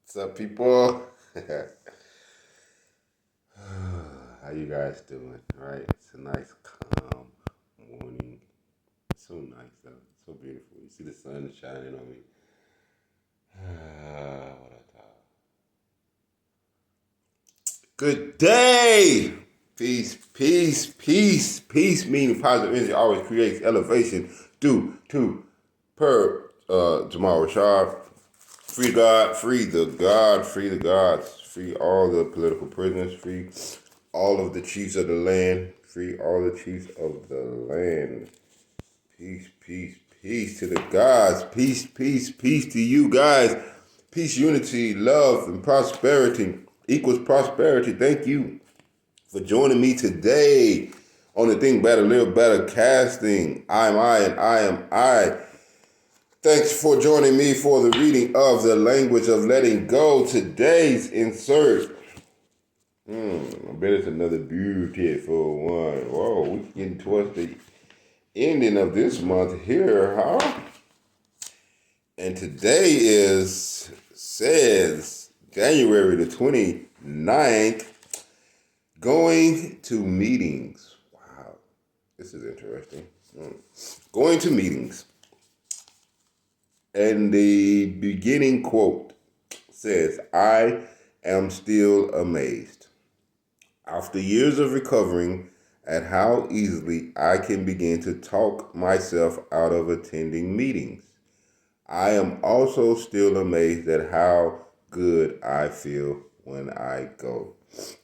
What's up, people? How you guys doing? Right? It's a nice, calm morning. So nice, though. So beautiful. You see the sun shining on me. What I thought. Good day. Peace, peace, peace, peace. Meaning positive energy always creates elevation. Due to Jamal Rashad. Free God, free the God, free the gods, free all the political prisoners, free all of the chiefs of the land, free all the chiefs of the land. Peace, peace, peace to the gods. Peace, peace, peace to you guys. Peace, unity, love, and prosperity equals prosperity. Thank you for joining me today on the Think Better, Live Better casting. I am I and I am I. Thanks for joining me for the reading of The Language of Letting Go. Today's insert. I bet it's another beautiful one. Whoa, we're getting towards the ending of this month here, huh? And today says January the 29th, going to meetings. Wow, this is interesting. Going to meetings. And the beginning quote says, I am still amazed. After years of recovering at how easily I can begin to talk myself out of attending meetings, I am also still amazed at how good I feel when I go.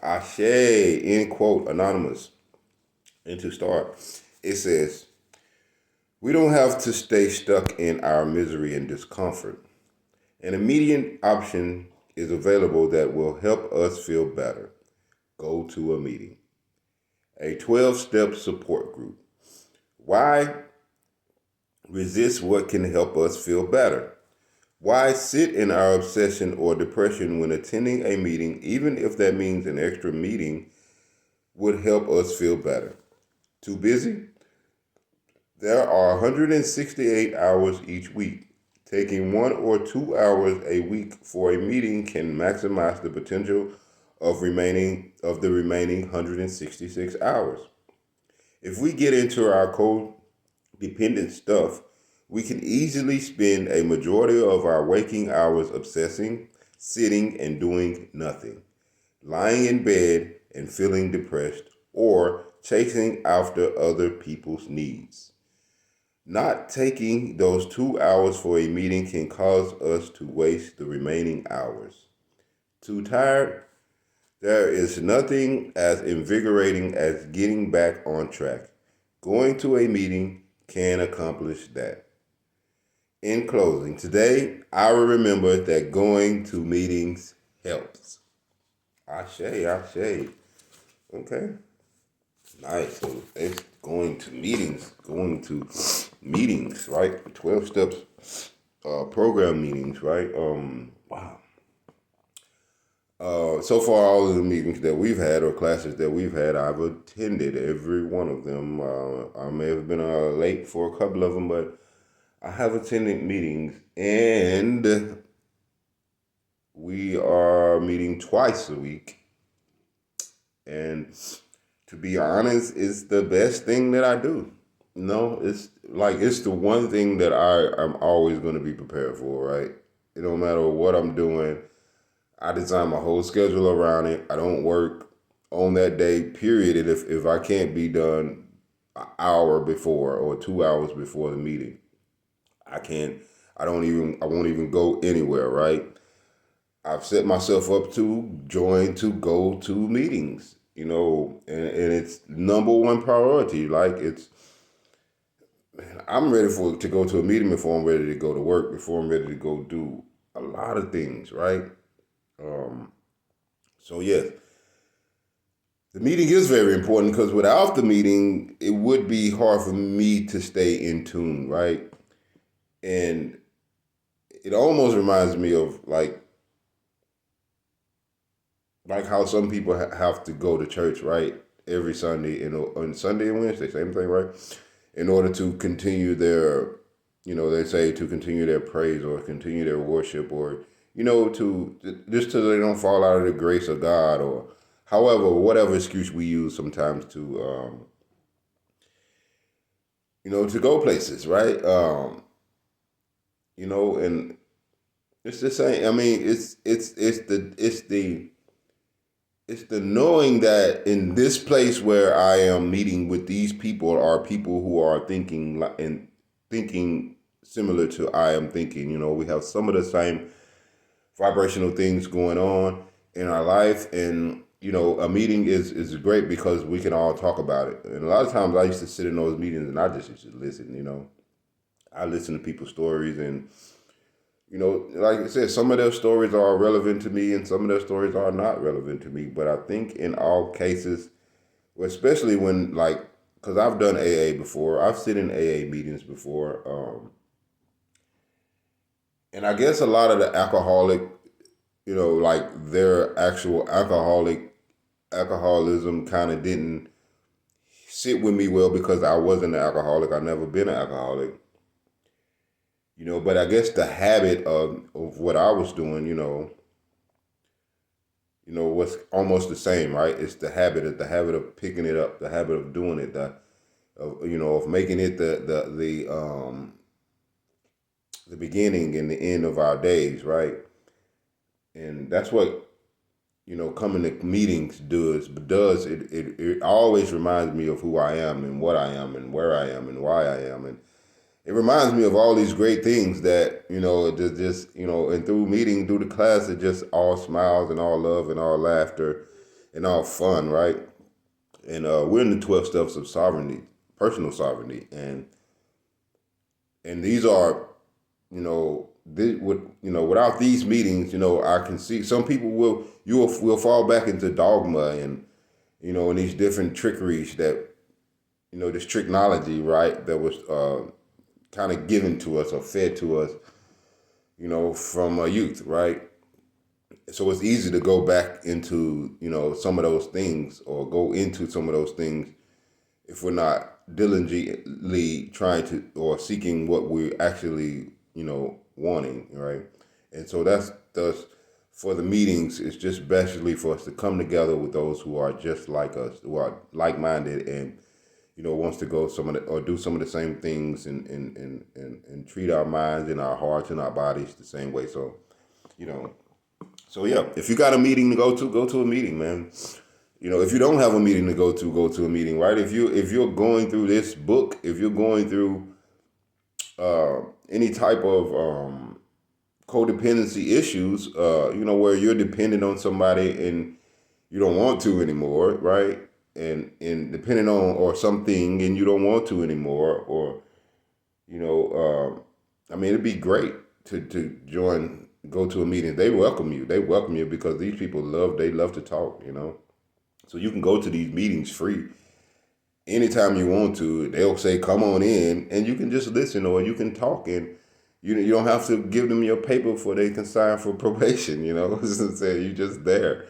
Ashe, end quote, anonymous. And to start, it says, we don't have to stay stuck in our misery and discomfort. An immediate option is available that will help us feel better. Go to a meeting. A 12-step support group. Why resist what can help us feel better? Why sit in our obsession or depression when attending a meeting, even if that means an extra meeting would help us feel better? Too busy? There are 168 hours each week. Taking 1 or 2 hours a week for a meeting can maximize the potential of the remaining 166 hours. If we get into our codependent stuff, we can easily spend a majority of our waking hours obsessing, sitting, and doing nothing, lying in bed and feeling depressed, or chasing after other people's needs. Not taking those 2 hours for a meeting can cause us to waste the remaining hours. Too tired? There is nothing as invigorating as getting back on track. Going to a meeting can accomplish that. In closing, today I will remember that going to meetings helps. Ashe, ashe. Okay. Nice. So it's going to meetings, right? 12 steps, program meetings, right? Wow. So far, all of the meetings that we've had or classes that we've had, I've attended every one of them. I may have been late for a couple of them, but I have attended meetings, and we are meeting twice a week. And to be honest, it's the best thing that I do. No, it's the one thing that I'm always going to be prepared for, right? It don't matter what I'm doing. I design my whole schedule around it. I don't work on that day, period. And if I can't be done an hour before or 2 hours before the meeting, I can't, I won't even go anywhere, right? I've set myself up to go to meetings, and it's number one priority. Like man, I'm ready to go to a meeting before I'm ready to go to work, before I'm ready to go do a lot of things, right? So yes, the meeting is very important because without the meeting, it would be hard for me to stay in tune, right? And it almost reminds me of like how some people have to go to church, right? Every Sunday and on Sunday and Wednesday, same thing, right? In order to continue their, they say to continue their praise or continue their worship or, to just so they don't fall out of the grace of God, or however, whatever excuse we use sometimes to, to go places, right? And it's the same. I mean, it's the knowing that in this place where I am meeting with these people are people who are thinking similar to I am thinking. We have some of the same vibrational things going on in our life, and a meeting is great because we can all talk about it. And a lot of times I used to sit in those meetings and I just used to listen. I listen to people's stories, and like I said, some of their stories are relevant to me and some of their stories are not relevant to me. But I think in all cases, especially when, like, because I've done AA before, I've sit in AA meetings before, and I guess a lot of the alcoholic, like their actual alcoholism kind of didn't sit with me well because I wasn't an alcoholic. I've never been an alcoholic. But I guess the habit of what I was doing, was almost the same, right? It's the habit of picking it up, the habit of doing it, of making it the beginning and the end of our days, right? And that's what coming to meetings does. It always reminds me of who I am and what I am and where I am and why I am. And it reminds me of all these great things that, and through the class, it just all smiles and all love and all laughter and all fun, right? And we're in the 12 steps of sovereignty, personal sovereignty. And these are, without these meetings, I can see some people will fall back into dogma and, and these different trickeries that, this technology, right, that was kind of given to us or fed to us, from youth, right? So it's easy to go back into, some of those things or go into some of those things if we're not diligently trying to or seeking what we're actually, wanting, right? And so that's for the meetings, it's just especially for us to come together with those who are just like us, who are like-minded and, wants to go or do some of the same things and treat our minds and our hearts and our bodies the same way. So, yeah, if you got a meeting to go to a meeting, man. If you don't have a meeting to go to a meeting, right? If you're going through this book, if you're going through any type of codependency issues, where you're dependent on somebody and you don't want to anymore, right? And depending on or something and you don't want to anymore, or it'd be great to go to a meeting. They welcome you because these people love to talk, so you can go to these meetings free anytime you want to. They'll say come on in and you can just listen or you can talk, and you don't have to give them your paper before they can sign for probation. Say you just there.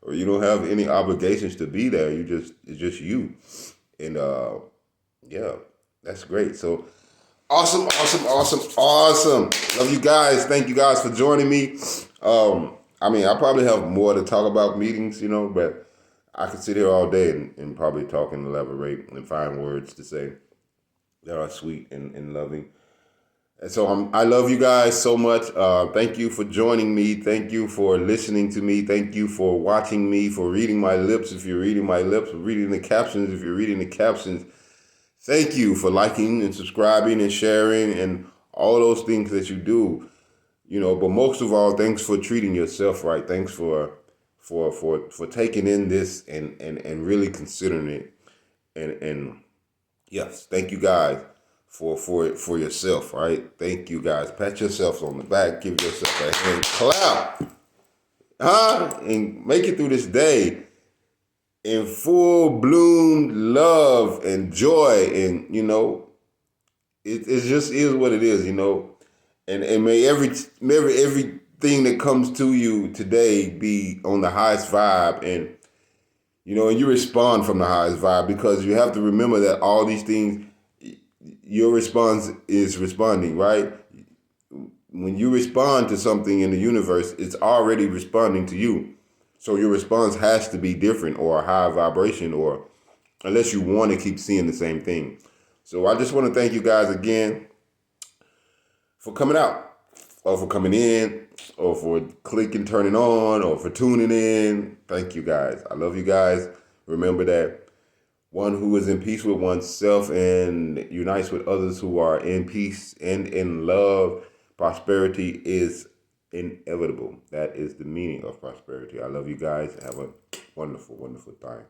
Or you don't have any obligations to be there. It's just you. And yeah, that's great. So awesome. Love you guys. Thank you guys for joining me. I probably have more to talk about meetings, but I could sit here all day and probably talk and elaborate and find words to say that are sweet and loving. And so I love you guys so much. Thank you for joining me. Thank you for listening to me. Thank you for watching me, for reading my lips if you're reading my lips, for reading the captions if you're reading the captions. Thank you for liking and subscribing and sharing and all those things that you do. But most of all, thanks for treating yourself right. Thanks for taking in this and really considering it. And yes, thank you guys. For yourself, right? Thank you guys. Pat yourself on the back, give yourself a hand clap, and make it through this day in full bloom love and joy, and it just is what it is, and may everything that comes to you today be on the highest vibe, and and you respond from the highest vibe, because you have to remember that all these things. Your response is responding, right? when you respond to something in the universe, it's already responding to you. So your response has to be different or a high vibration, or unless you want to keep seeing the same thing. So I just want to thank you guys again for coming out, or for coming in, or for clicking, turning on, or for tuning in. Thank you guys. I love you guys. Remember that one who is in peace with oneself and unites with others who are in peace and in love, prosperity is inevitable. That is the meaning of prosperity. I love you guys. Have a wonderful, wonderful time.